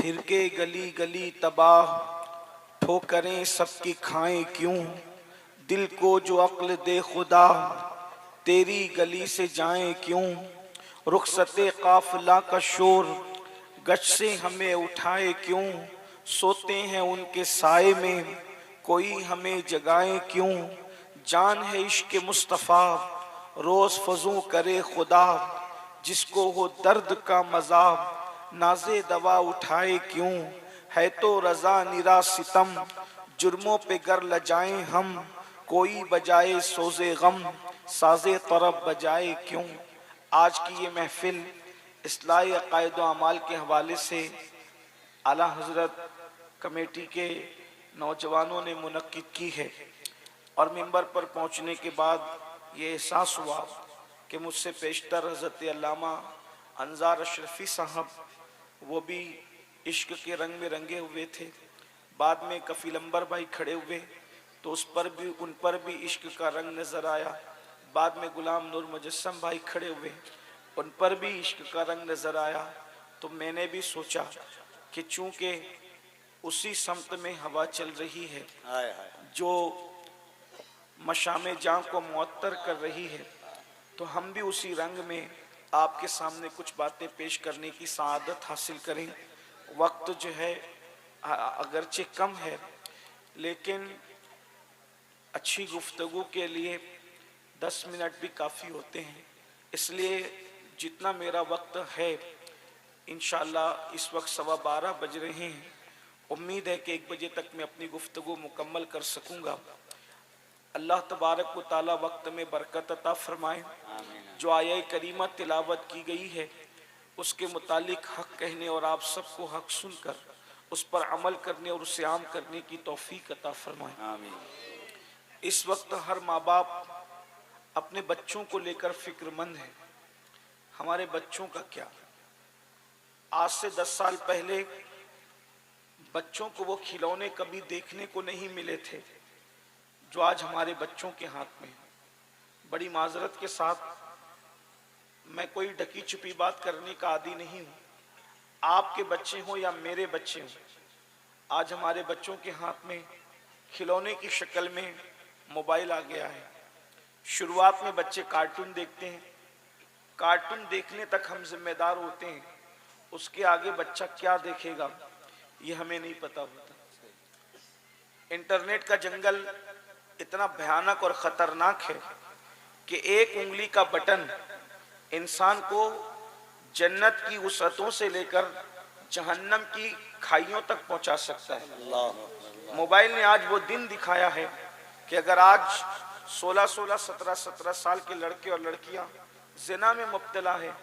फिर के गली गली तबाह, ठोकरें सबकी खाएं क्यों। दिल को जो अक्ल दे खुदा, तेरी गली से जाएं क्यों। रुखसते काफिला का शोर, गश से हमें उठाए क्यों। सोते हैं उनके साए में, कोई हमें जगाए क्यों। जान है इश्क मुस्तफ़ा, रोज फजू करे खुदा। जिसको हो दर्द का मज़ाब, नाज़े दवा उठाए क्यों। है तो रज़ा निरा सितम, जुर्मों पे गर लजाएं हम। कोई बजाए सोज़े गम, साज़े तरब बजाए क्यों। आज की ये महफिल इस्लाही अक़ायद व अमाल के हवाले से आला हज़रत कमेटी के नौजवानों ने मुनक्किद की है। और मिंबर पर पहुँचने के बाद ये एहसास हुआ कि मुझसे पेशतर हज़रत अल्लामा अंजार अशरफी साहब, वो भी इश्क के रंग में रंगे हुए थे। बाद में कफ़ील अंबर भाई खड़े हुए तो उन पर भी इश्क का रंग नज़र आया। बाद में गुलाम नूर मुजस्सम भाई खड़े हुए, उन पर भी इश्क का रंग नज़र आया। तो मैंने भी सोचा कि चूँकि उसी समत में हवा चल रही है जो मशामे जान को मुअत्तर कर रही है, तो हम भी उसी रंग में आपके सामने कुछ बातें पेश करने की सआदत हासिल करें। वक्त जो है अगरचे कम है, लेकिन अच्छी गुफ्तगू के लिए 10 मिनट भी काफ़ी होते हैं। इसलिए जितना मेरा वक्त है, इंशाअल्लाह इस वक्त 12:15 बज रहे हैं, उम्मीद है कि 1 बजे तक मैं अपनी गुफ्तगू मुकम्मल कर सकूँगा। अल्लाह तबारक व तआला वक्त में बरकत अता फरमाए। जो आया करीमा तिलावत की गई है उसके मुतालिक हक कहने और आप सबको हक सुनकर उस पर अमल करने और उसे आम करने की तौफीक अता फरमाए। इस वक्त हर माँ बाप अपने बच्चों को लेकर फिक्रमंद है। हमारे बच्चों का क्या, आज से 10 साल पहले बच्चों को वो खिलौने कभी देखने को नहीं मिले थे जो आज हमारे बच्चों के हाथ में। बड़ी माजरत के साथ, मैं कोई ढकी छुपी बात करने का आदी नहीं हूँ। आपके बच्चे हों या मेरे बच्चे हों, आज हमारे बच्चों के हाथ में खिलौने की शक्ल में मोबाइल आ गया है। शुरुआत में बच्चे कार्टून देखते हैं, कार्टून देखने तक हम जिम्मेदार होते हैं, उसके आगे बच्चा क्या देखेगा ये हमें नहीं पता होता। इंटरनेट का जंगल इतना भयानक और ख़तरनाक है कि एक उंगली का बटन इंसान को जन्नत की वसअतों से लेकर जहन्नम की खाइयों तक पहुंचा सकता है। मोबाइल ने आज वो दिन दिखाया है कि अगर आज 16-16, 17-17 साल के लड़के और लड़कियां ज़िना में मुब्तला है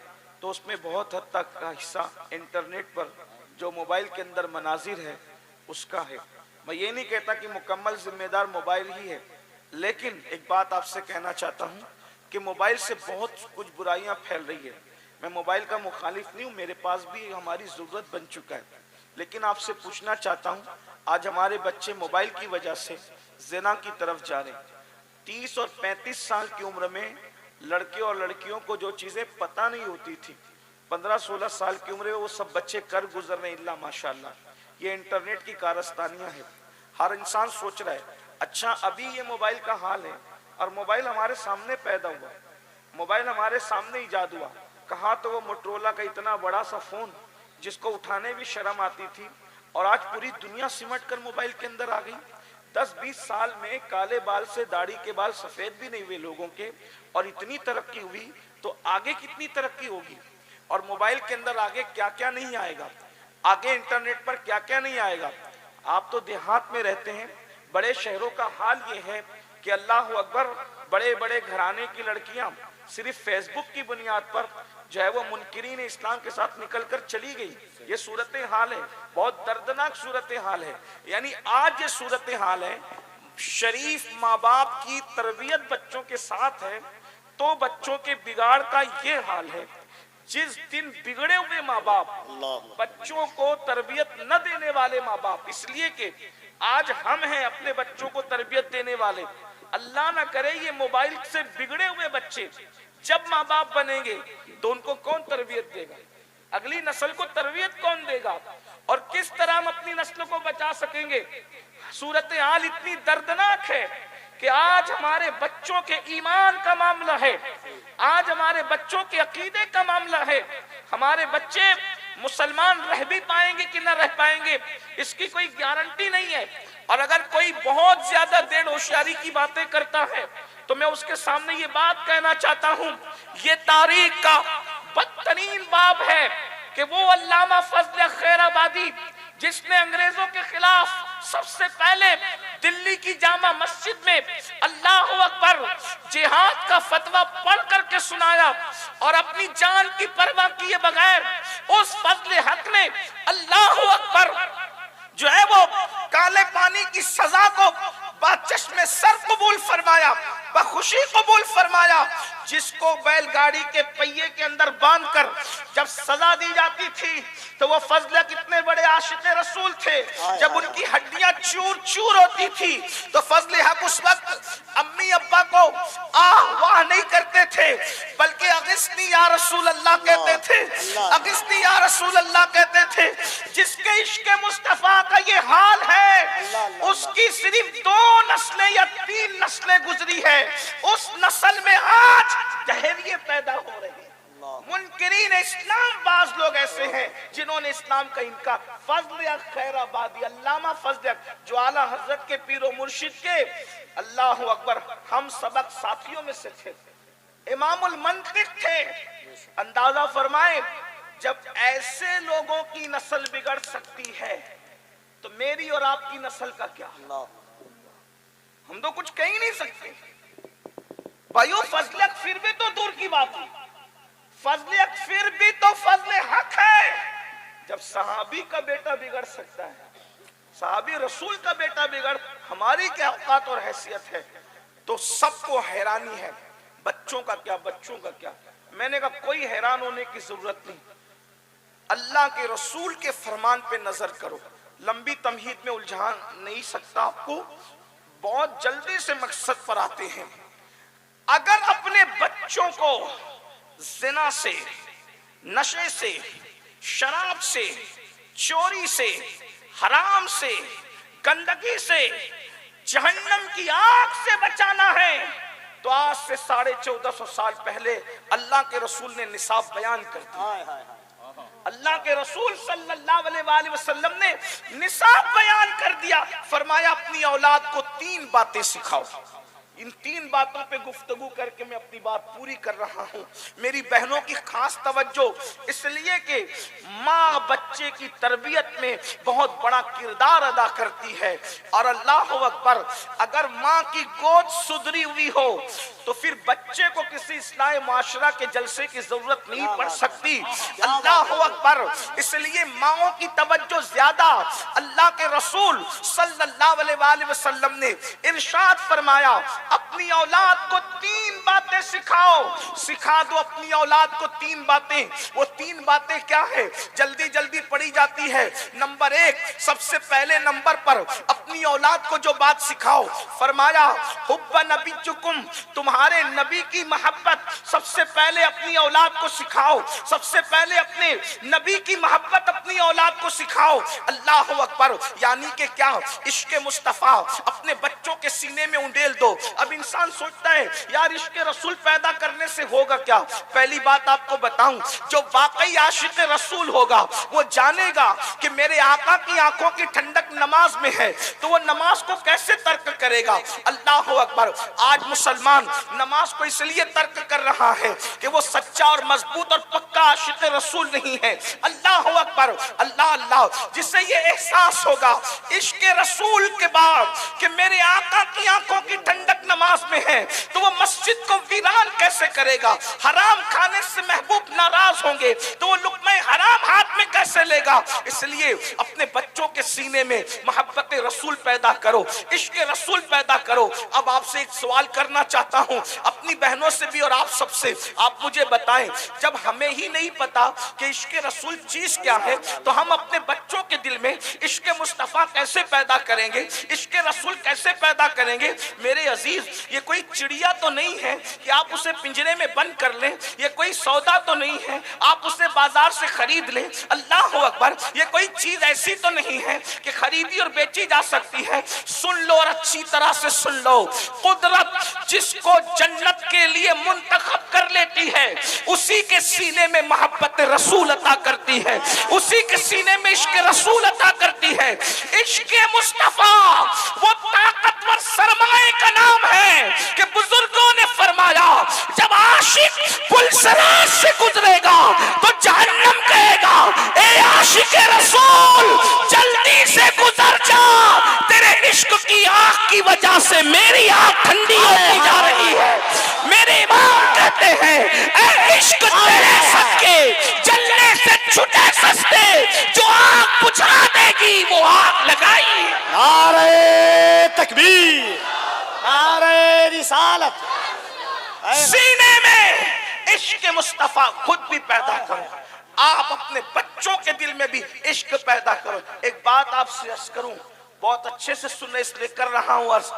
तो उसमें बहुत हद तक का हिस्सा इंटरनेट पर जो मोबाइल के अंदर मनाजिर है उसका है। मैं ये नहीं कहता कि मुकम्मल जिम्मेदार मोबाइल ही है, लेकिन एक बात आपसे कहना चाहता हूँ कि मोबाइल से बहुत कुछ बुराइयां फैल रही है। मैं मोबाइल का मुखालिफ नहीं हूँ, मेरे पास भी हमारी ज़रूरत बन चुका है, लेकिन आपसे पूछना चाहता हूँ, आज हमारे बच्चे मोबाइल की वजह से ज़िना की तरफ जा रहे हैं। 30 और 35 साल की उम्र में लड़के और लड़कियों को जो चीज़ें पता नहीं होती थी, 15-16 साल की उम्र में वो सब बच्चे कर गुजर रहे हैं। इल्ला माशाअल्लाह। ये इंटरनेट की कारस्तानियाँ हैं। हर इंसान सोच रहा है, अच्छा अभी ये मोबाइल का हाल है और मोबाइल हमारे सामने पैदा हुआ, मोबाइल हमारे सामने ईजाद हुआ। कहा तो वो मोटरोला का इतना बड़ा सा फोन जिसको उठाने भी शर्म आती थी, और आज पूरी दुनिया सिमट कर मोबाइल के अंदर आ गई। 10-20 साल में काले बाल से दाढ़ी के बाल सफेद भी नहीं हुए लोगों के, और इतनी तरक्की हुई, तो आगे कितनी तरक्की होगी। और मोबाइल के अंदर आगे क्या क्या नहीं आएगा, आगे इंटरनेट पर क्या क्या नहीं आएगा। आप तो देहात में रहते हैं, बड़े शहरों का हाल ये है कि अल्लाह अकबर, बड़े बड़े घराने की लड़कियां सिर्फ फेसबुक की बुनियाद पर जो है वो मुनकिरीन इस्लाम के साथ निकलकर चली गई। ये सूरत हाल है, बहुत दर्दनाक सूरत हाल है। यानी आज ये सूरत हाल है, शरीफ माँ बाप की तरबियत बच्चों के साथ है तो बच्चों के बिगाड़ का ये हाल है। जिस दिन बिगड़े हुए माँ बाप, बच्चों को तरबियत न देने वाले माँ बाप, इसलिए कि आज हम हैं अपने बच्चों को तरबियत देने वाले, अल्लाह ना करे ये मोबाइल से बिगड़े हुए बच्चे जब माँ बाप बनेंगे तो उनको कौन तरबियत देगा। अगली नस्ल को तरबियत कौन देगा और किस तरह हम अपनी नस्ल को बचा सकेंगे। सूरत हाल इतनी दर्दनाक है कि आज हमारे बच्चों के ईमान का मामला है, आज हमारे बच्चों के अकीदे का मामला है। हमारे बच्चे मुसलमान रह भी पाएंगे कि न रह पाएंगे इसकी कोई गारंटी नहीं है। और अगर कोई बहुत ज्यादा देर होशियारी की बातें करता है तो मैं उसके सामने ये बात कहना चाहता हूं, ये तारीख का बदतरीन बाब है कि वो अल्लामा फजल खैराबादी जिसने अंग्रेजों के खिलाफ सबसे पहले दिल्ली की जामा मस्जिद में अल्लाह अकबर जिहाद का फतवा पढ़ करके सुनाया और अपनी जान की परवाह किए बगैर उस फजल हक ने अल्लाह अकबर जो है वो काले पानी की सजा को बाचश्मे सर कबूल फरमाया, बखुशी कबूल फरमाया। जिसको बैलगाड़ी के पहिए के अंदर बांधकर जब सजा दी जाती थी तो वो फजल कितने बड़े आशिक रसूल थे। जब उनकी हड्डियां चूर चूर होती थी तो फजल हक उस वक्त अम्मी अब्बा को आह वाह नहीं करते थे बल्कि अगिस्नी या रसूल अल्लाह कहते थे, अगिस्नी या रसूल अल्लाह कहते थे। जिसके इश्क मुस्तफा का ये हाल है उसकी सिर्फ 2 नस्लें या 3 नस्लें गुजरी है, उस नस्ल में आज जहरिये पैदा हो रहे हैं। मुनकिरीन इस्लाम बाज लोग ऐसे हैं जिन्होंने इस्लाम का इनकार। फजल खैराबादी अल्लामा फजल जो आला हजरत के पीरो मुर्शिद के अल्लाह अकबर हम सबक साथियों में से थे, इमामुल मंतिक थे। अंदाजा फरमाए जब ऐसे लोगों की नस्ल बिगड़ सकती है तो मेरी और आपकी नस्ल का क्या। हम तो कुछ कह ही नहीं सकते भाइयों। फजलत फिर भी तो दूर की बात है, फजलियत फिर भी तो फजल हक है। जब सहाबी का बेटा बिगड़ सकता है, सहाबी रसूल का बेटा बिगड़, हमारी क्या औकात और हैसियत है। तो सबको हैरानी है, बच्चों का क्या, बच्चों का क्या। मैंने कहा कोई हैरान होने की जरूरत नहीं, अल्लाह के रसूल के फरमान पे नजर करो। लंबी तमहीद में उलझा नहीं सकता आपको, बहुत जल्दी से मकसद पर आते हैं। अगर अपने बच्चों को जिना से, नशे से, शराब से, चोरी से, हराम से, गंदगी से, जहन्नम की आग से बचाना है तो आज से 1450 साल पहले अल्लाह के रसूल ने निसाब बयान कर दिया। अल्लाह के रसूल सल्लल्लाहु अलैहि वसल्लम ने निसाब बयान कर दिया। फरमाया अपनी औलाद को 3 बातें सिखाओ। इन 3 बातों पे गुफ्तगू करके मैं अपनी बात पूरी कर रहा हूँ। मेरी बहनों की खास तवज्जो इसलिए कि माँ बच्चे की तरबियत में बहुत बड़ा किरदार अदा करती है। और अल्लाह अकबर, अगर माँ की गोद सुधरी हुई हो तो फिर बच्चे को किसी इस्लाही माशरा के जलसे की जरूरत नहीं पड़ सकती। अल्लाह अकबर, इसलिए माओं की तवज्जो ज्यादा। अल्लाह के रसूल सल्लल्लाहु अलैहि वसल्लम ने इरशाद फरमाया अपनी औलाद को 3 बातें सिखाओ। सिखा दो अपनी औलाद को 3 बातें। वो 3 बातें क्या है, जल्दी जल्दी पढ़ी जाती है। नंबर 1, सबसे पहले नंबर पर अपनी औलाद को जो बात सिखाओ, फरमाया हुब्बा नबीजुकुम, तुम्हारे नबी की मोहब्बत सबसे पहले अपनी औलाद को सिखाओ। सबसे पहले अपने नबी की मोहब्बत अपनी औलाद को सिखाओ। अल्लाह अकबर, यानी कि क्या, इश्क मुस्तफा अपने बच्चों के सीने में उंडेल दो। अब इंसान सोचता है यार इश्क रसूल पैदा करने से होगा क्या। पहली बात आपको बताऊं, जो वाकई आशिक रसूल होगा वो जानेगा कि मेरे आका की आंखों की ठंडक नमाज में है, तो वो नमाज को कैसे तर्क करेगा। अल्लाह अकबर, आज मुसलमान नमाज को इसलिए तर्क कर रहा है कि वो सच्चा और मजबूत और पक्का आशिक रसूल नहीं है। अल्लाह अकबर, अल्लाह अल्लाह, जिससे ये एहसास होगा इश्क रसूल के बाद कि मेरे आका की आंखों की ठंडक नमाज में है, तो वो मस्जिद को वीरान कैसे करेगा। हराम खाने से महबूब नाराज होंगे तो वो लुक़्मा हराम हाथ में कैसे कैसे लेगा? इसलिए अपने बच्चों के सीने में मोहब्बत रसूल पैदा करो, इश्क रसूल पैदा करो। अब आपसे एक सवाल करना चाहता हूं, अपनी बहनों से भी और आप सबसे, आप मुझे बताएं, जब हमें ही नहीं पता कि इश्क रसूल चीज क्या है, तो हम अपने बच्चों के दिल में इश्क मुस्तफा कैसे पैदा करेंगे, इश्क रसूल कैसे पैदा करेंगे? मेरे अजीज, ये कोई चिड़िया तो नहीं है कि आप उसे पिंजरे में बंद कर लें, ये कोई सौदा तो नहीं है आप उसे बाजार से खरीद लें। अल्लाह अकबर, ये कोई चीज ऐसी तो नहीं है कि खरीदी और बेची जा सकती है। सुन लो और अच्छी तरह से सुन लो, कुदरत जिसको जन्नत के लिए मुंतखब कर लेती है, उसी के सीने में मोहब्बत रसूल अता करती है, उसी के सीने में इश्क रसूल अता करती है। इश्क मुस्तफा वो ताकतवर सरमाए का नाम है कि बुजुर्गों ने फरमाया, जब आशिक पुलसराज से गुजरेगा तो जहन्नम कहेगा, ए आशिक रसूल जल्दी से गुजर जा, तेरे इश्क की आग की वजह से मेरी आग ठंडी होती जा रही है। मेरे इमाम कहते हैं, ए इश्क तेरे सदके जलने से छूटे सस्ते, जो आग बुझा देगी वो आग लगाई। नारे तकबीर, नारे रिसालत। सीने में इश्क मुस्तफा खुद भी पैदा करो, आप अपने बच्चों के दिल में भी इश्क पैदा करो। एक बात आपसे अर्ज करूं, बहुत अच्छे से सुनने इसलिए कर रहा हूं अर्ज,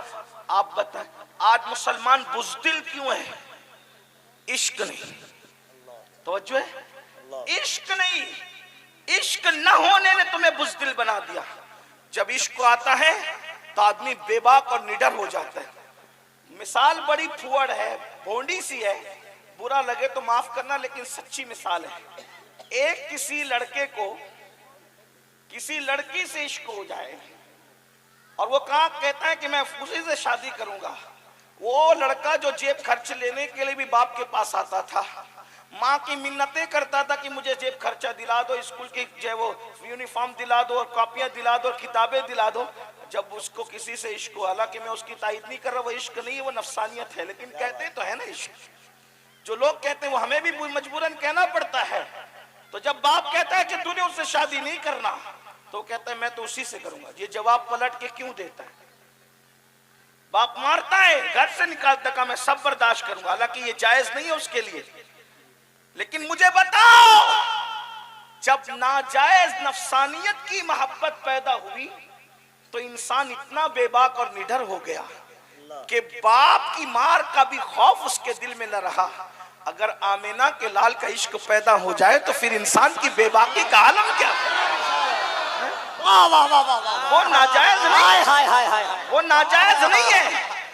आप बताएं आज मुसलमान बुज़दिल क्यों है? इश्क नहीं, तवज्जो है, इश्क नहीं, इश्क न होने ने तुम्हें बुज़दिल बना दिया। जब इश्क आता है तो आदमी बेबाक और निडर हो जाता है। मिसाल बड़ी फुअड़ है, भोंडी सी है, बुरा लगे तो माफ करना, लेकिन सच्ची मिसाल है। एक किसी लड़के को किसी लड़की से इश्क हो जाए और वो कहा कहता है कि मैं उसी से शादी करूंगा। वो लड़का जो जेब खर्च लेने के लिए भी बाप के पास आता था, माँ की मिन्नतें करता था कि मुझे जेब खर्चा दिला दो, स्कूल की जो वो यूनिफॉर्म दिला दो, और कॉपियां दिला दो, और किताबें दिला दो। जब उसको किसी से इश्क हुआ, हालांकि मैं उसकी तारीफ नहीं कर रहा, वो इश्क नहीं है, वो नफसानियत है, लेकिन कहते तो है ना इश्क। जो लोग कहते हैं वो हमें भी मजबूरन कहना पड़ता है। तो जब बाप कहता है कि तूने उससे शादी नहीं करना, तो कहता है मैं तो उसी से करूंगा। ये जवाब पलट के क्यों देता है? बाप मारता है, घर से निकालता का मैं सब बर्दाश्त करूंगा, हालांकि ये जायज नहीं है उसके लिए। लेकिन मुझे बताओ, जब नाजायज नफसानियत की मोहब्बत पैदा हुई तो इंसान इतना बेबाक और निडर हो गया कि बाप की मार का भी खौफ उसके दिल में न रहा। अगर आमिना के लाल का इश्क पैदा हो जाए तो फिर इंसान की बेबाकी का आलम क्या? वाह वाह वाह वाह, वो नाजायज नहीं, हाय हाय हाय, वो नाजायज नहीं है,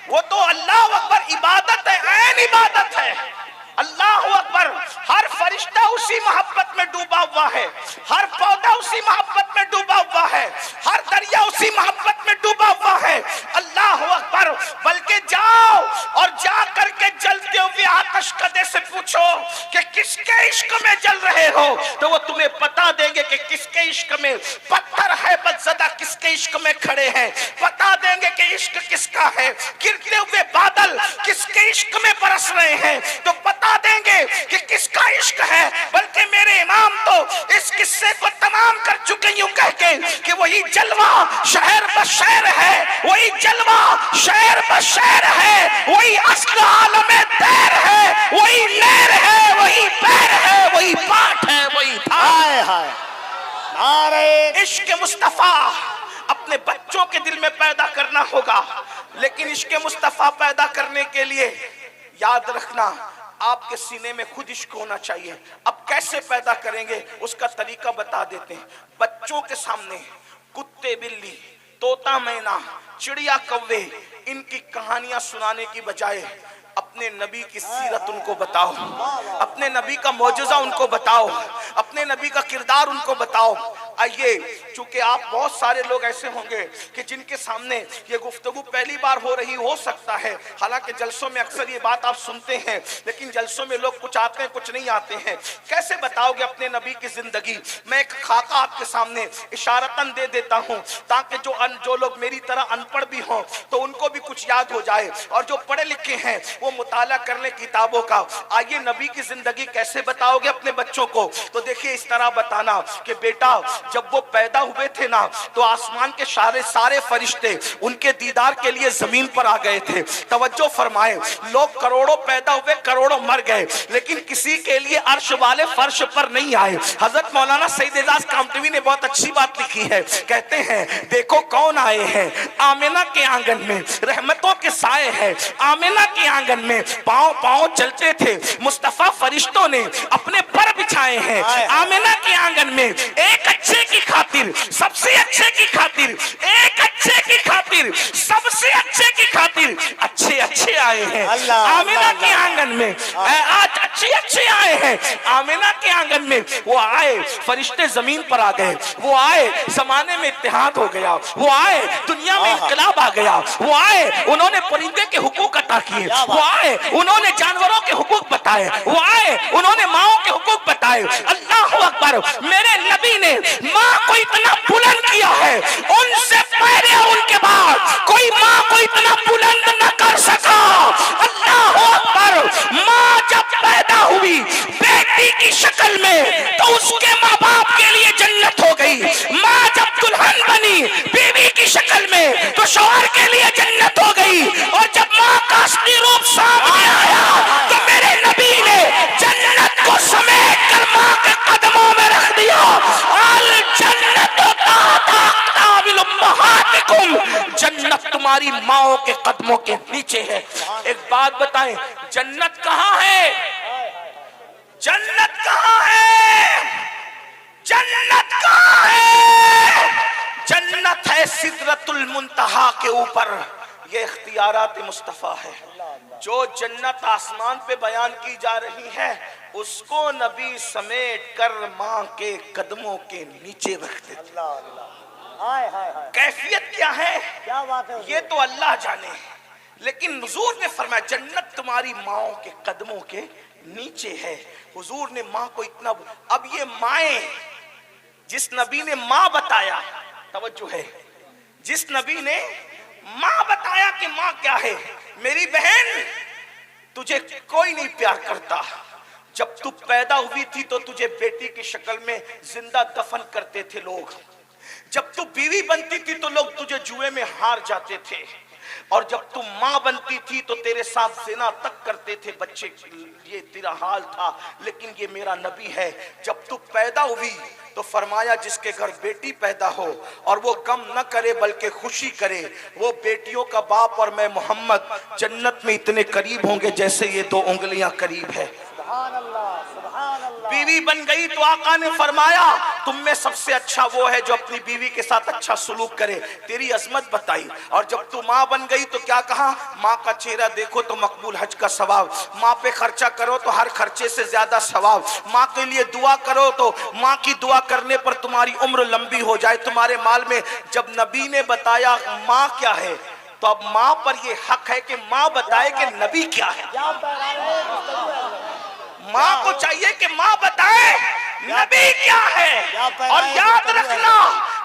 वो तो अल्लाह अकबर इबादत है, ऐन इबादत है। अल्लाह अकबर, हर फरिश्ता उसी मोहब्बत में डूबा हुआ है, हर पौधा उसी मोहब्बत में डूबा हुआ है, हर दरिया उसी मोहब्बत में डूबा हुआ है। अल्लाह अकबर, बल्कि जाओ और जा करके जलते हुए आतश कदे से पूछो कि किसके इश्क में जल रहे हो, तो वो तुम्हें बता देंगे कि किसके इश्क में। पत्थर है बदज़दा किसके इश्क में खड़े हैं, बता देंगे कि इश्क किसका है। गिरते हुए बादल किसके इश्क में बरस रहे हैं, तो बता देंगे कि किसका इश्क है। बल्कि मेरे इमाम तो इस किस्से को तमाम कर चुके यूं कह के कि वही जलवा शहर बशहर है, वही जलवा शहर बशहर है, वही अस्ल आलमे तैर है, वही लहर है, वही पैर है, वही पाठ है, वही हाय हाय। नारे इश्क मुस्तफा अपने बच्चों के दिल में पैदा करना होगा। लेकिन इश्क मुस्तफा पैदा करने के लिए याद रखना, आपके सीने में खुद इश्क होना चाहिए। अब कैसे पैदा करेंगे उसका तरीका बता देते हैं। बच्चों के सामने कुत्ते बिल्ली तोता मैना चिड़िया कौवे इनकी कहानियां सुनाने की बजाय अपने नबी की सीरत उनको बताओ, अपने नबी का मौजज़ा उनको बताओ, अपने नबी का किरदार उनको बताओ। आइए, चूंकि आप बहुत सारे लोग ऐसे होंगे कि जिनके सामने ये गुफ्तगू पहली बार हो रही हो सकता है, हालांकि जलसों में अक्सर ये बात आप सुनते हैं, लेकिन जलसों में लोग कुछ आते हैं कुछ नहीं आते हैं। कैसे बताओगे अपने नबी की जिंदगी? मैं एक खाका आपके सामने इशारतन दे देता हूँ ताकि जो लोग मेरी तरह अनपढ़ भी हों तो उनको भी कुछ याद हो जाए, और जो पढ़े लिखे हैं वो मुताला कर ले किताबों का। आइए, नबी की जिंदगी कैसे बताओगे अपने बच्चों को? तो देखिए इसलिए इस तरह बताना कि बेटा जब वो पैदा हुए थे ना तो आसमान के सारे फरिश्ते उनके दीदार के लिए जमीन पर आ गए थे। तवज्जो फरमाए, लोग करोड़ों पैदा हुए, करोड़ों मर गए, लेकिन किसी के लिए अर्श वाले फर्श पर नहीं आए। हजरत मौलाना सईद एजाज कामतवी ने बहुत अच्छी बात लिखी है, कहते हैं देखो कौन आए हैं आमिना के आंगन में, रहमतों के साए हैं आमिना के आंगन में, पांव पांव चलते थे मुस्तफा फरिश्तों ने अपने पर बिछाए हैं आमिना के आंगन में। एक अच्छे की खातिर, सबसे अच्छे की खातिर, एक अच्छे की खातिर, सबसे अच्छे की खातिर अच्छे अच्छे आए हैं आमिना के आंगन में। आज अच्छे अच्छे आए हैं आमिना के आंगन में। वो आए, फरिश्ते जमीन पर आ गए, वो आए, जमाने में इत्तेहाद हो गया, वो आए, दुनिया में इंकलाब आ गया, वो आए, उन्होंने परिंदे के हुकूक अता किए, वो आए, उन्होंने जानवरों के हुकूक बताए, वो आए, उन्होंने माओ के हुकूक बताए। अल्लाहु अकबर, मेरे नबी ने माँ को इतना बुलंद किया है, उनसे पहले उनके बाद कोई माँ को इतना बुलंद न कर सका। अल्लाहु अकबर, माँ जब पैदा हुई बेटी की शक्ल में तो उसके माँ बाप के लिए जन्नत हो गई। माँ जब दुल्हन बनी बीवी की शक्ल में तो शौहर के लिए जन्नत हो गई। और जब माँ का असली रूप सामने आया तो मेरे नबी ने जन्नत को समेट कर माँ के कदमों में रख दिया। अल जन्नत ताबिल उम्महातिकुम, जन्नत तुम्हारी माओ के कदमों के नीचे है। एक बात बताएं, जन्नत कहाँ है? जन्नत कहाँ है? जन्नत कहाँ है? जन्नत है सिदरतुल मुंतहा के ऊपर। ये इख्तियारात मुस्तफा है। जो जन्नत आसमान पे बयान की जा रही है उसको नबी समेट कर माँ के कदमों के नीचे रखते थे। कैफियत क्या है? क्या बात है? ये तो अल्लाह जाने, लेकिन हुजूर ने फरमाया जन्नत तुम्हारी माओ के कदमों के नीचे है। हुजूर ने माँ को इतना, अब ये माए जिस नबी ने माँ बताया, तवज्जो है, जिस नबी ने माँ बताया कि माँ क्या है, मेरी बहन तुझे कोई नहीं प्यार करता। जब तू पैदा हुई थी तो तुझे बेटी की शक्ल में जिंदा दफन करते थे लोग। जब तू बीवी बनती थी तो लोग तुझे जुए में हार जाते थे, और जब तू माँ बनती थी तो तेरे साथ जिना तक करते थे बच्चे। ये तेरा हाल था, लेकिन ये मेरा नबी है। जब तू पैदा हुई तो फरमाया जिसके घर बेटी पैदा हो और वो गम न करे बल्कि खुशी करे, वो बेटियों का बाप और मैं मोहम्मद जन्नत में इतने करीब होंगे जैसे ये दो उंगलियां करीब है। बीवी बन गई तो आका ने फरमाया तुम में सबसे अच्छा वो है जो अपनी बीवी के साथ अच्छा सुलूक करे। तेरी अजमत बताई। और जब तू माँ बन गई तो क्या कहा? माँ का चेहरा देखो तो मकबूल हज का सवाब, माँ पे खर्चा करो तो हर खर्चे से ज्यादा सवाब, माँ के लिए दुआ करो तो माँ की दुआ करने पर तुम्हारी उम्र लंबी हो जाए तुम्हारे माल में। जब नबी ने बताया माँ क्या है तो अब माँ पर ये हक है कि माँ बताए कि नबी क्या है। माँ को चाहिए कि माँ बताए नबी क्या है। और याद रखना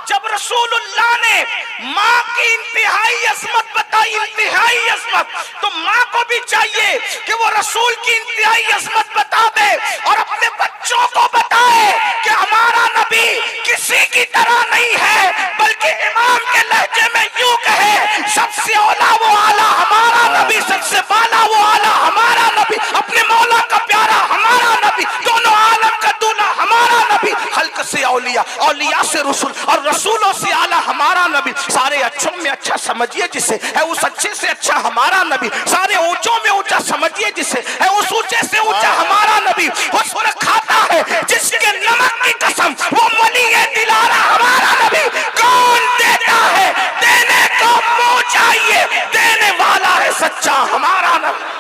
जब रसूलुल्लाह ने माँ की इंतहाई अजमत बताई, इंतहाई अजमत, तो माँ को भी चाहिए कि वो रसूल की इंतहाई अजमत बता दे और अपने बच्चों को बताए कि हमारा नबी किसी की तरह नहीं है, बल्कि इमाम के लहजे में यूं कहे सबसे औला वो आला हमारा नबी, सबसे बाला वो आला हमारा नबी, अपने मौला का प्यारा हमारा नबी, दोनों आलम का दूल्हा हमारा नबी, हल्क से औलिया, औलिया से रसूल और रसूलों से आला हमारा नबी। सारे अच्छों में अच्छा समझिए जिसे है उस अच्छे से अच्छा हमारा नबी, सारे ऊंचों में ऊंचा समझिए जिसे है उस ऊंचे से ऊंचा हमारा नबी। हुस्न खाता है जिसके नमक की कसम वो वली है दिलारा हमारा नबी। कौन देता है देने को मुंह चाहिए, देने वाला है सच्चा हमारा नबी।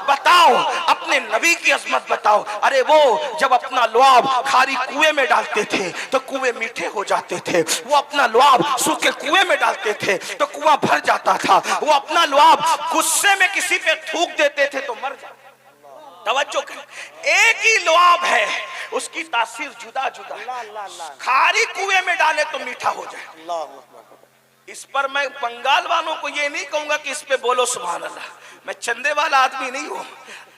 बताओ अपने नबी की अजमत बताओ। अरे वो जब अपना लुआब खारी कुएं में डालते थे तो कुएं मीठे हो जाते थे, वो अपना लुआब सूखे कुएं में डालते थे तो कुआं भर जाता था, वो अपना लुआब गुस्से में किसी पे थूक देते थे तो मर जाता। तवज्जो कर, एक ही लुआब है उसकी तासीर जुदा जुदा है। खारी कुएं में डाले तो मीठा हो जाए, इस पर मैं बंगाल वालों को ये नहीं कहूंगा कि इस पे बोलो सुभान अल्लाह, मैं चंदे वाला आदमी नहीं हूं।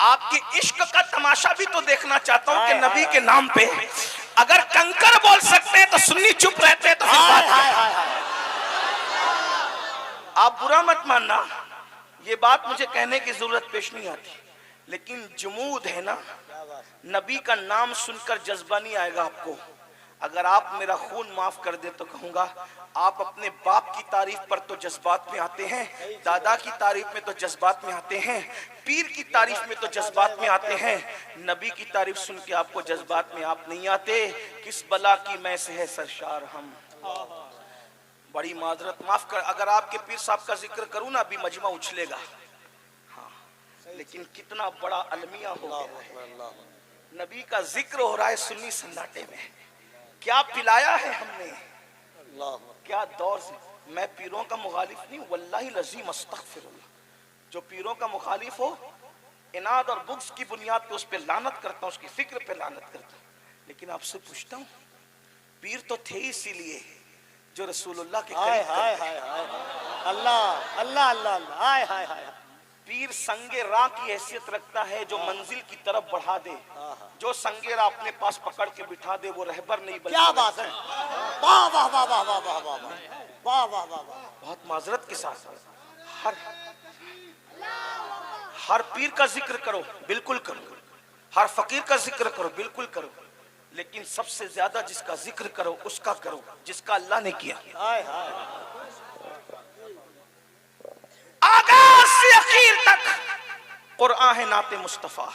आपके इश्क का तमाशा भी तो देखना चाहता हूं कि नबी के नाम पे अगर कंकर बोल सकते हैं तो सुन्नी चुप रहते हैं, तो फिर बात क्या? आप बुरा मत मानना, ये बात मुझे कहने की जरूरत पेश नहीं आती, लेकिन जमूद है ना, नबी का नाम सुनकर जज्बा नहीं आएगा आपको। अगर आप मेरा खून माफ कर दे तो कहूंगा, आप अपने बाप की तारीफ पर तो जज्बात में आते हैं, दादा की तारीफ में तो जज्बात में आते हैं, पीर की तारीफ में तो जज्बात में आते हैं, नबी की तारीफ सुन के आपको जज्बात में आप नहीं आते। किस बला की मैं से है सरशार हम। बड़ी माजरत, माफ कर अगर आपके पीर साहब का जिक्र करूं ना, अभी मजमा उछलेगा। हाँ, लेकिन कितना बड़ा अलमिया हो गया है। नबी का जिक्र हो रहा है सुन्नी सन्नाटे में, क्या पिलाया है हमने, क्या दौर से। मैं पीरों का मुखालिफ नहीं, वल्लाही लजीम अस्तगफिरुल्लाह, जो पीरों का मुखालिफ हो, इनाद और बुग्ज की बुनियाद पे उस पे लानत करता हूं, उसकी फिक्र पे लानत करता हूं। लेकिन आपसे पूछता हूं, पीर तो थे इसीलिए जो रसूलुल्लाह के करीब अल्लाह अल्लाह अल्लाह हाय हाय हाय। पीर संगे राह की हैसियत रखता है जो मंजिल की तरफ बढ़ा दे, जो संगे राह अपने पास पकड़ के बिठा दे वो रहबर नहीं बल्कि। क्या बात है, वाह वाह वाह वाह वाह वाह वाह वाह वाह वाह। बहुत माजरत के साथ हर पीर का जिक्र करो, बिल्कुल करो, हर फकीर का जिक्र करो, बिल्कुल करो, लेकिन सबसे ज्यादा जिसका जिक्र करो उसका करो जिसका अल्लाह ने किया। आगाज से आखिर तक कुरान है नाते मुस्तफा।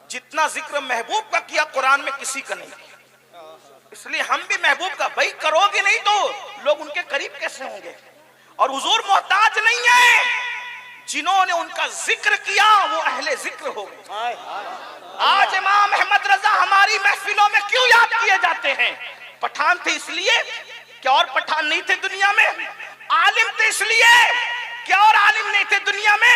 जितना जिक्र महबूब का किया कुरान में किसी का नहीं किया, इसलिए हम भी महबूब का, भाई करोगे नहीं तो लोग उनके करीब कैसे होंगे। और हुजूर मोहताज नहीं है, जिन्होंने उनका जिक्र किया वो अहले जिक्र हो गए। आज इमाम अहमद रजा हमारी महफिलों में क्यों याद किए जाते हैं? पठान थे इसलिए क्या और पठान नहीं थे दुनिया में? आलिम थे इसलिए क्या और आलिम नहीं थे दुनिया में?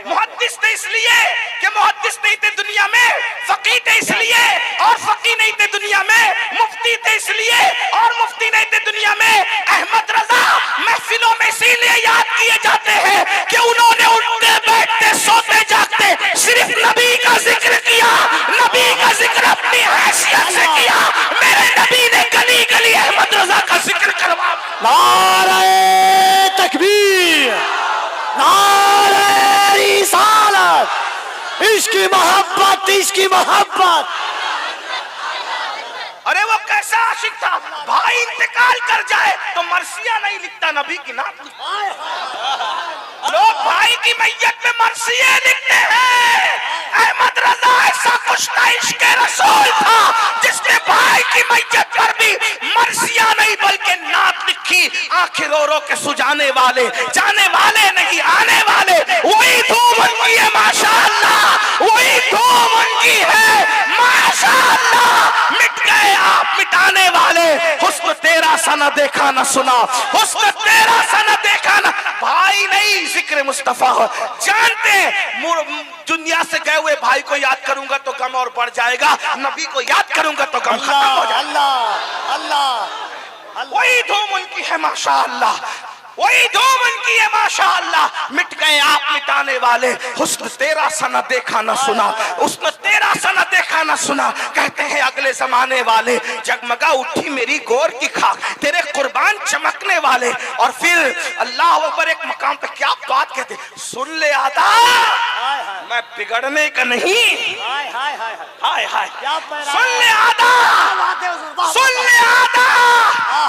मुहद्दिस थे इसलिए कि मुहद्दिस नहीं थे दुनिया में? फकीह थे इसलिए और फकीह नहीं थे दुनिया में? मुफ्ती थे इसलिए और मुफ्ती नहीं थे दुनिया में? अहमद रजा महफिलों में इसीलिए याद किए जाते हैं कि उन्होंने उठते बैठते सोते जागते सिर्फ नबी का जिक्र किया, नबी का जिक्र अपनी हैसियत से किया। मेरे नबी ने गली गली अहमद रजा का जिक्र करवा। नारे तकबीर, नारे रिसालत, इसकी मोहब्बत, इसकी मोहब्बत। अरे वो कैसा आशिक था, भाई इंतकाल कर जाए तो मरसिया नहीं लिखता, नबी की नात। लोग भाई की मैयत में मरसिया लिखते हैं। अहमद रजा ऐसा कुश्ता इश्क रसूल था जिसने भाई की मैयत पर भी मरसिया नहीं बल्कि नात लिखी। आंखें रो रो के सुजाने वाले, जाने वाले नहीं आने वाले, वही धूम उनकी है माशाअल्लाह, वही धूम उनकी है माशाअल्लाह। मिट गए आप मिटाने वाले, हुस्न तेरा सा न देखा न सुना, हुस्न तेरा सा न देखा न। भाई नहीं जिक्र मुस्तफा जानते, दुनिया से गए हुए भाई को याद करूंगा तो गम और बढ़ जाएगा, नबी को याद करूंगा तो गम खत्म हो जाएगा। अल्लाह अल्लाह, वही धूम उनकी है माशाअल्लाह, वही धूम उनकी है माशाअल्लाह। मिट गए आप मिटाने वाले, हुस्न तेरा सा न देखा न सुना, हुस्न तेरा सा न देखा न सुना। कहते हैं अगले जमाने वाले, जगमगा उठी मेरी गोर की खाक, तेरे कुर्बान चमकने वाले। और फिर अल्लाह अकबर एक मकाम पे क्या बात कहते, सुन ले आदा मैं बिगड़ने का नहीं, हाय हाय सुन ले आदा, सुन ले आदा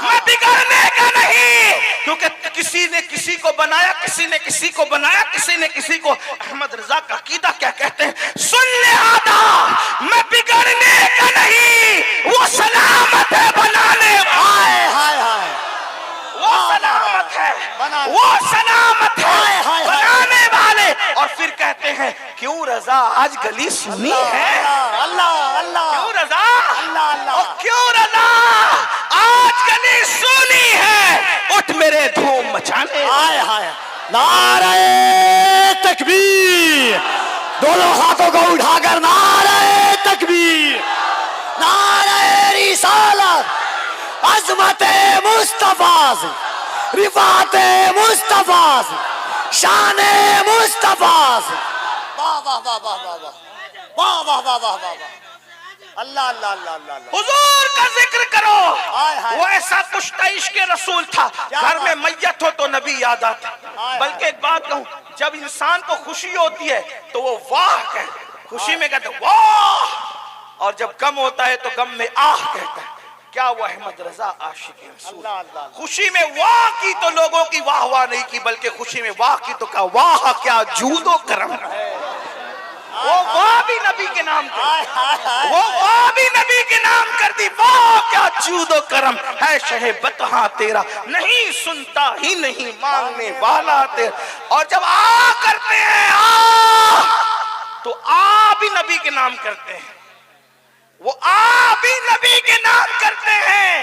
मैं बिगड़ने का नहीं। क्योंकि किसी ने किसी को बनाया, किसी ने किसी को बनाया, किसी ने किसी को। अहमद रजा का अकीदा क्या कहते हैं, सुन ले आदा मैं बिगड़ने का नहीं, वो सलामत है बनाने, हाय हाय हाय, वो सलामत है, वो सलामत है बनाने वाले। और फिर कहते हैं क्यों रजा आज गली सुनी है, अल्लाह अल्लाह, क्यों रजा अल्लाह अल्लाह, और क्यों रजा आज गली सुनी है, उठ मेरे धूम मचाने। हाय हाय, नारे तकबीर, दोनों हाथों को उठाकर नारे तकबीर, नारे रिसालत, अज़मत मुस्तफा से, रिफात मुस्तफा से, शान मुस्तफा से। वाह वाह वाह वाह वाह वाह वाह वाह वाह वाह वाह वाह। अल्लाह अल्लाह अल्लाह अल्लाह। हुजूर का जिक्र करो। हाय हाय। वो ऐसा कुश्ता इश्क रसूल था, घर में मैयत हो तो नबी याद आता। बल्कि एक बात कहूं, जब इंसान को खुशी होती है तो वो वाह कहता है, खुशी में कहता है वाह, और जब गम होता है तो गम में आह कहता है। क्या वो अहमद रजा आशिक रसूल, खुशी में वाह की तो लोगों की वाह वाह नहीं की, बल्कि खुशी में वाह की तो कहा वाह क्या जूदो करम। वो वाह भी नबी के नाम कर, वो वाह भी नबी के नाम कर दी। वाह क्या जूदो करम है शहे बतहा तेरा, नहीं सुनता ही नहीं मांगने वाला तेरा। और जब आ करते हैं आ, तो आ भी नबी के नाम करते हैं, वो आ भी नबी के नाम करते हैं,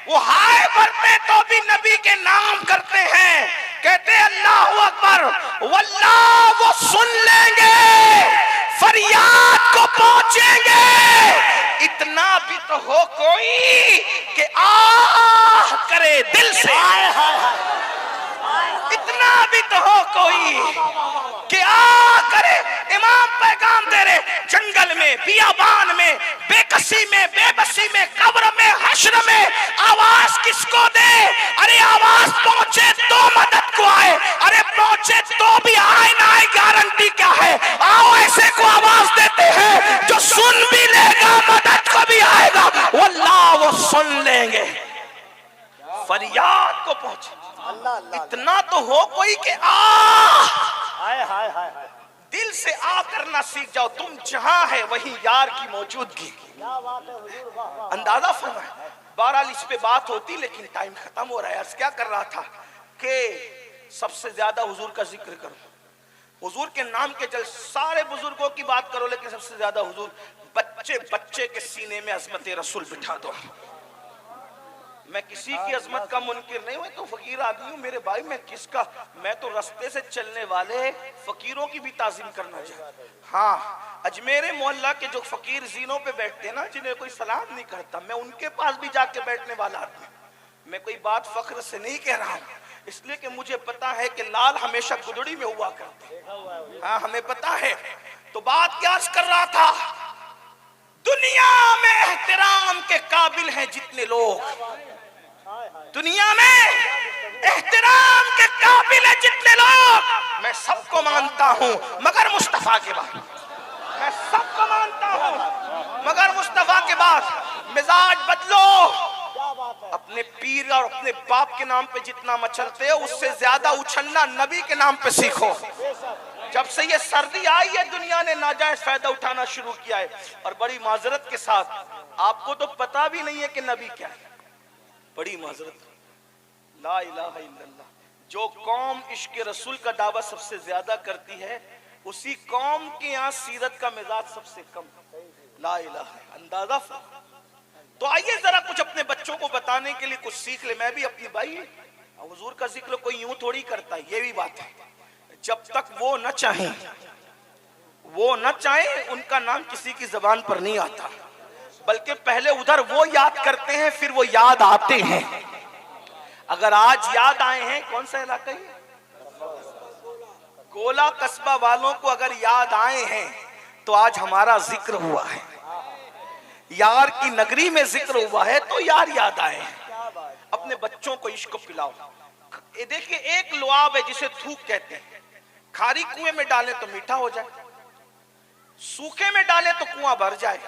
वो हाय भरते तो भी नबी के नाम करते हैं। कहते अल्लाह अकबर, वल्लाह वो सुन लेंगे, फरियाद को पहुंचेंगे। इतना भी तो हो कोई कि आह करे दिल से, इतना भी तो हो कोई कि आ करे। इमाम पैगाम दे रहे, जंगल में, बियाबान में, बेकसी में, बेबसी में, कब्र में, हश्र में आवाज किसको दे? अरे आवाज पहुंचे तो मदद को आए, अरे पहुंचे तो भी आए ना आए गारंटी क्या है? आओ ऐसे को आवाज देते हैं जो सुन भी लेगा, मदद को भी आएगा, वल्लाह वो सुन लेंगे, फरियाद को पहुंचे। इतना तो हो कोई कि दिल से आ करना सीख जाओ। तुम जहां है वहीं यार की मौजूदगी। अंदाजा फरमाए। बहरहाल इस पे बात होती, लेकिन टाइम खत्म हो रहा है। अर्ज क्या कर रहा था कि सबसे ज्यादा हुजूर का जिक्र करो, हुजूर के नाम के जल, सारे बुजुर्गों की बात करो, लेकिन सबसे ज्यादा हुजूर, बच्चे बच्चे के सीने में अजमत रसूल बिठा दो। मैं किसी की अजमत का मुनकिर नहीं हूं, तो फकीर आदमी हूं मेरे भाई, मैं किसका, मैं तो रास्ते से चलने वाले फकीरों की भी ताजीम करना चाहता। हाँ, अजमेर मोहल्ला के जो फकीर जीनों पे बैठते हैं ना, जिन्हें कोई सलाम नहीं करता, मैं उनके पास भी जाके बैठने वाला आदमी। मैं कोई बात फख्र से नहीं कह रहा हूँ, इसलिए कि मुझे पता है कि लाल हमेशा गुदड़ी में हुआ करते। हाँ, हमें पता है। तो बात क्या कर रहा था, दुनिया में एहतराम के काबिल हैं जितने लोग, दुनिया में एहतराम के काबिल है जितने लोग, मैं सबको मानता हूं मगर मुस्तफा के बाद। मैं सबको मानता हूं मगर मुस्तफा के बाद। मिजाज बदलो, अपने पीर और अपने बाप के नाम पे जितना मचलते हो, उससे ज्यादा उछलना नबी के नाम पे सीखो। जब से ये सर्दी आई है, दुनिया ने नाजायज फायदा उठाना शुरू किया है। और बड़ी माजरत के साथ, आपको तो पता भी नहीं है कि नबी क्या है, बड़ी माजरत। ला इलाहा इल्लल्लाह। जो कौम इश्क रसूल का दावा सबसे ज्यादा करती है, उसी कौम के यहाँ सीरत का मिजाज सबसे कम। ला इलाहा, अंदाजा। तो आइए जरा कुछ अपने बच्चों को बताने के लिए कुछ सीख ले। मैं भी अपनी भाई, हुजूर का जिक्र कोई यूं थोड़ी करता है, ये भी बात है। जब तक वो न चाहे उनका नाम किसी की जबान पर नहीं आता, बल्कि पहले उधर वो याद करते हैं, फिर वो याद आते हैं। अगर आज याद आए हैं, कौन सा इलाका है, गोला कस्बा वालों को अगर याद आए हैं, तो आज हमारा जिक्र हुआ है। यार की नगरी में जिक्र हुआ है, तो यार याद आए हैं। अपने बच्चों को इश्क पिलाओ। ये देखिए, एक लुआब है जिसे थूक कहते हैं। खारी कुएं में डालें तो मीठा हो जाए, सूखे में डालें तो कुआं भर जाए,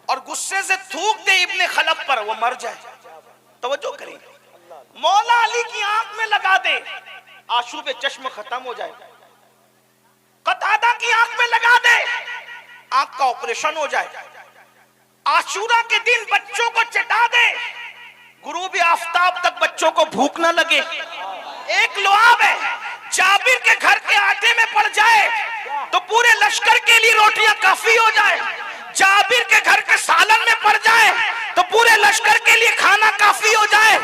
और गुस्से से थूक दे इब्ने खलब पर, वो मर जाए। तवज्जो करें, मौला अली की आंख में लगा दे, आशूब चश्म खत्म हो जाए। कतादा की आंख में लगा दे, आंख का ऑपरेशन हो जाए। आशूरा के दिन बच्चों को चटा दे, गुरूब आफताब तक बच्चों को भूख न लगे। एक लुआब है, जाबिर के घर के आटे में पड़ जाए तो पूरे लश्कर के लिए रोटियां काफी हो जाए। जाबिर के घर के सालन में पड़ जाए तो पूरे लश्कर के लिए खाना काफी हो जाए।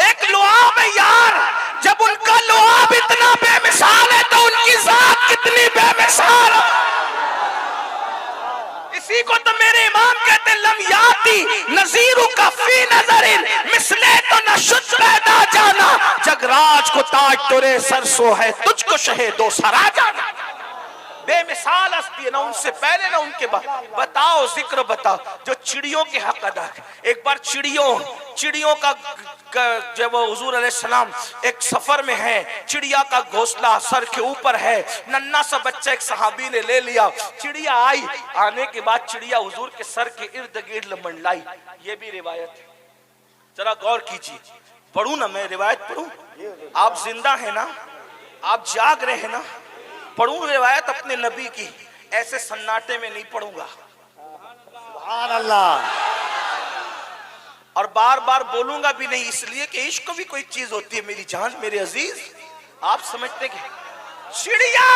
एक लुआब है यार, जब उनका लुआब इतना बेमिसाल है तो उनकी जात कितनी बेमिसाल है। इसी को तो मेरे इमाम कहते, लम याती नजीरू का फी नजरिन मिसले तो न शुद्ध पैदा जाना, जग राज को ताज तोरे सरसो है, तुझको शहे दो सरा जाना। बेमिसाल हस्ती है, ना उनसे पहले ना उनके बाद। बताओ जिक्र बताओ जो चिड़ियों के हक अदा है। एक बार चिड़ियों का जब हुजूर अलैहिस्सलाम एक सफर में है, चिड़िया का घोंसला सर के ऊपर है, नन्ना सा बच्चा एक सहाबी ने ले लिया। चिड़िया आई, आने के बाद चिड़िया हुजूर के सर के इर्द गिर्द मंडलाई। ये भी रिवायत है, जरा गौर कीजिए। पढ़ू ना, मैं रिवायत पढ़ू? आप जिंदा है ना, आप जाग रहे हैं ना? पढ़ू रिवायत अपने नबी की, ऐसे सन्नाटे में नहीं पढ़ूंगा। सुभान अल्लाह। और बार बार बोलूंगा भी नहीं, इसलिए कि इश्क भी कोई चीज होती है मेरी जान, मेरे अजीज। आप समझते कि चिड़िया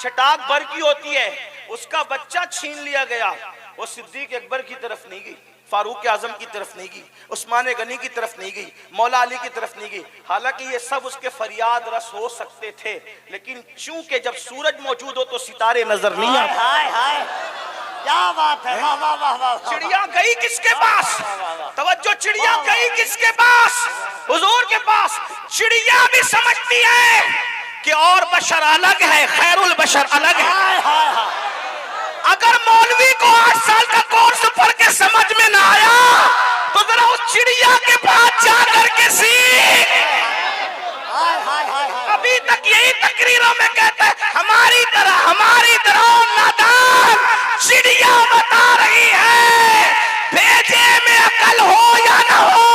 छटाक भर की होती है, उसका बच्चा छीन लिया गया। वो सिद्दीक अकबर की तरफ नहीं गई, फारूक आजम की तरफ नहीं गई, उस्मान गनी की तरफ नहीं गई, मौला अली की तरफ नहीं गई। हालांकि ये सब उसके फरियाद रस हो सकते थे, लेकिन चूंकि जब सूरज मौजूद हो तो सितारे नजर नहीं आते। हाय हाय, क्या बात है, वाह वाह वाह वाह। चिड़िया गई किसके पास? तवज्जो, चिड़िया गई किसके पास? हुजूर के पास। चिड़िया भी समझती है कि और बशर अलग है, खैरुल बशर अलग है। हाय हाय हाय। अगर मौलवी को 8 साल का कोर्स पढ़ के समझ में ना आया तो जरा उस चिड़िया के पास जाकर के सीख। हाय हाय हाय हाय। अभी तक यही तकरीरों में कहते हैं हमारी तरह नादान चिड़िया बता रही है, भेजे में अकल हो या ना हो,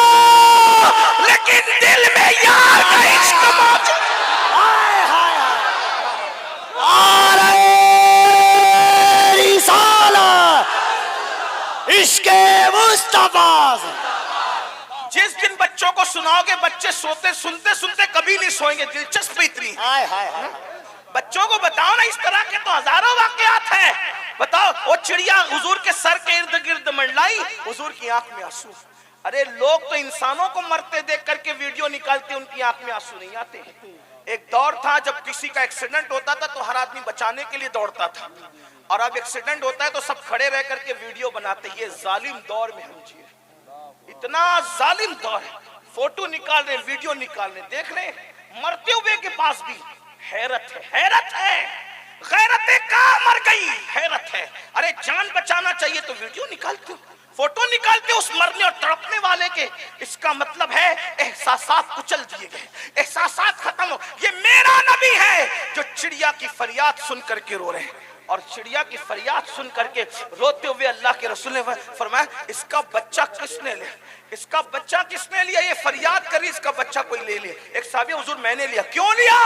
लेकिन दिल में यार का इश्क मौजूद। हाय हाय हाय। इश्के मुस्तफा। जिस दिन बच्चों को सुनाओगे बच्चे सोते सुनते सुनते कभी नहीं सोएंगे, दिलचस्पी इतनी। हाय हाय हाय। बच्चों को बताओ ना, इस तरह के तो हजारों वाकयात हैं। बताओ, वो चिड़िया हुजूर के सर के इर्द गिर्द मंडलाई, हुजूर की आंख में आंसू। अरे लोग तो इंसानों को मरते देख करके वीडियो निकालते, उनकी आंख में आंसू नहीं आते। एक दौर था जब किसी का एक्सीडेंट होता था तो हर आदमी बचाने के लिए दौड़ता था, और अब एक्सीडेंट होता है तो सब खड़े रह करके वीडियो बनाते। ये जालिम दौर में हम जी रहे, इतना जालिम दौर है। फोटो निकाल रहे, वीडियो निकाल रहे, देख रहे मरते हुए के पास भी हैरत है, हैरत है। गैरतें कहाँ मर गई, हैरत है। अरे जान बचाना चाहिए तो वीडियो निकालते हो, फोटो निकालते हो उस मरने और तड़पने वाले के। इसका मतलब है एहसासात कुचल दिए गए, एहसासात खत्म हो। ये मेरा नबी है जो चिड़िया की फरियाद सुन करके रो रहे हैं, और चिड़िया की फरियाद सुन करके रोते हुए अल्लाह के रसूल ने फरमाया, इसका बच्चा किसने लिया, इसका बच्चा किसने लिया? ये फरियाद करी, इसका बच्चा कोई ले लिया। एक साहब, हुजूर मैंने लिया। क्यों लिया?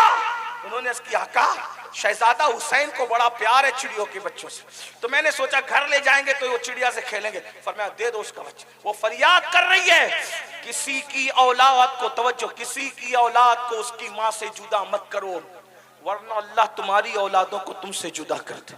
उन्होंने किया, कहा शहजादा हुसैन को बड़ा प्यार है चिड़ियों के बच्चों से, तो मैंने सोचा घर ले जाएंगे तो वो चिड़िया से खेलेंगे। फरमाया दे दो उसका बच्चा। वो फरियाद कर रही है, किसी की औलाद को, तवज्जो, किसी की औलाद को उसकी माँ से जुदा मत करो, वरना अल्लाह तुम्हारी औलादों को तुमसे जुदा कर दे।